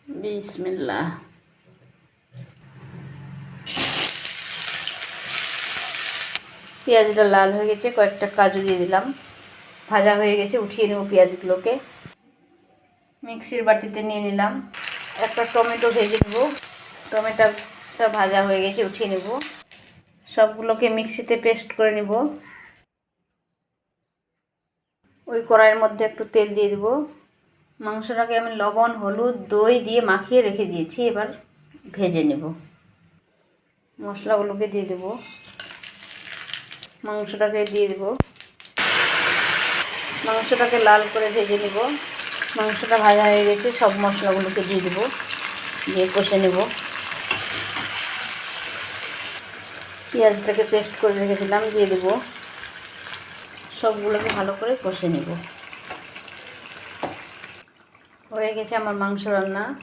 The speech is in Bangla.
বিসমিল্লাহ। পেঁয়াজটা লাল হয়ে গেছে, কয়েকটা কাজু দিয়ে দিলাম। ভাজা হয়ে গেছে, উঠিয়ে নেব পেঁয়াজগুলোকে। মিক্সির বাটিতে নিয়ে নিলাম। একটা টমেটো ভেজে নেব। টমেটোটা ভাজা হয়ে গেছে, উঠিয়ে নেব। সবগুলোকে মিক্সিতে পেস্ট করে নেব। ওই কড়াইয়ের মধ্যে একটু তেল দিয়ে দেব। মাংসটাকে আমি লবণ, হলুদ, দই দিয়ে মাখিয়ে রেখে দিয়েছি। এবার ভেজে নেব। মশলাগুলোকে দিয়ে দেব। মাংসটাকে দিয়ে দেব। মাংসটাকে লাল করে ভেজে নেব। মাংসটা ভাজা হয়ে গেছে, সব মশলাগুলোকে দিয়ে দেব, দিয়ে কষে নেব। পেঁয়াজটাকে পেস্ট করে রেখেছিলাম, দিয়ে দেব। সবগুলোকে ভালো করে কষে নেব। হয়ে গেছে আমার মাংস রান্না।